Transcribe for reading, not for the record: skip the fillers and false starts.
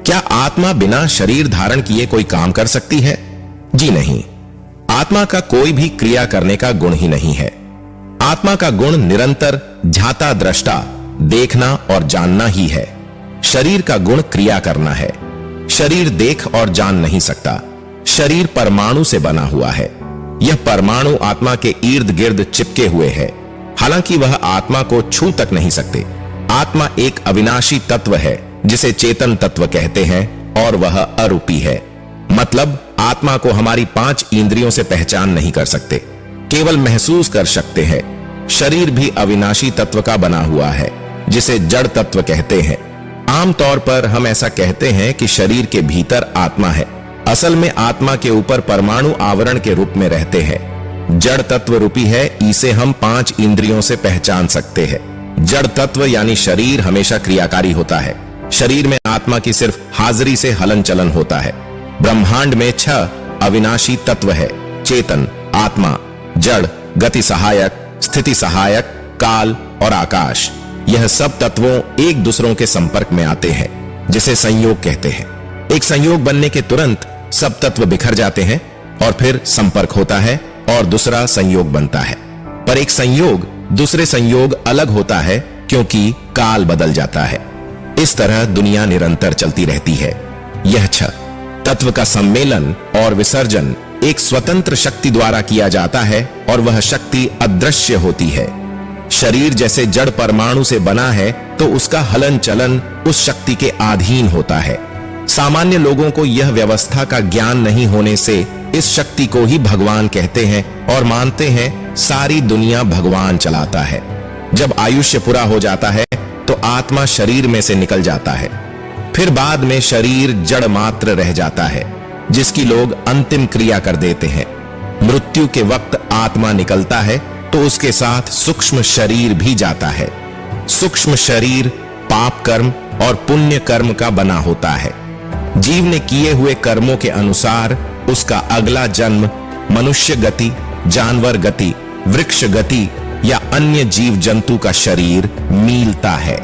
क्या आत्मा बिना शरीर धारण किए कोई काम कर सकती है? जी नहीं। आत्मा का कोई भी क्रिया करने का गुण ही नहीं है। आत्मा का गुण निरंतर ध्याता दृष्टा, देखना और जानना ही है। शरीर का गुण क्रिया करना है। शरीर देख और जान नहीं सकता। शरीर परमाणु से बना हुआ है। यह परमाणु आत्मा के इर्द गिर्द चिपके हुए है, हालांकि वह आत्मा को छू तक नहीं सकते। आत्मा एक अविनाशी तत्व है जिसे चेतन तत्व कहते हैं और वह अरूपी है। मतलब आत्मा को हमारी 5 इंद्रियों से पहचान नहीं कर सकते, केवल महसूस कर सकते हैं। शरीर भी अविनाशी तत्व का बना हुआ है जिसे जड़ तत्व कहते हैं। आमतौर पर हम ऐसा कहते हैं कि शरीर के भीतर आत्मा है। असल में आत्मा के ऊपर परमाणु आवरण के रूप में रहते हैं। जड़ तत्व रूपी है, इसे हम 5 इंद्रियों से पहचान सकते हैं। जड़ तत्व यानी शरीर हमेशा क्रियाकारी होता है। शरीर में आत्मा की सिर्फ हाजिरी से हलन चलन होता है। ब्रह्मांड में 6 अविनाशी तत्व है: चेतन, आत्मा, जड़, गति सहायक, स्थिति सहायक, काल और आकाश। यह सब तत्वों एक दूसरों के संपर्क में आते हैं, जिसे संयोग कहते हैं। एक संयोग बनने के तुरंत सब तत्व बिखर जाते हैं और फिर संपर्क होता है और दूसरा संयोग बनता है। पर एक संयोग दूसरे संयोग अलग होता है क्योंकि काल बदल जाता है। इस तरह दुनिया निरंतर चलती रहती है। यह 6 तत्व का सम्मेलन और विसर्जन एक स्वतंत्र शक्ति द्वारा किया जाता है और वह शक्ति अदृश्य होती है। शरीर जैसे जड़ परमाणु से बना है तो उसका हलन चलन उस शक्ति के अधीन होता है। सामान्य लोगों को यह व्यवस्था का ज्ञान नहीं होने से इस शक्ति को ही भगवान कहते हैं और मानते हैं सारी दुनिया भगवान चलाता है। जब आयुष्य पूरा हो जाता है तो आत्मा शरीर में से निकल जाता है। फिर बाद में शरीर जड़ मात्र रह जाता है, जिसकी लोग अंतिम क्रिया कर देते हैं। मृत्यु के वक्त आत्मा निकलता है तो उसके साथ सूक्ष्म शरीर भी जाता है। सूक्ष्म शरीर पाप कर्म और पुण्य कर्म का बना होता है। जीव ने किए हुए कर्मों के अनुसार उसका अगला जन्म मनुष्य गति, जानवर गति, वृक्ष गति या अन्य जीव जंतु का शरीर मिलता है।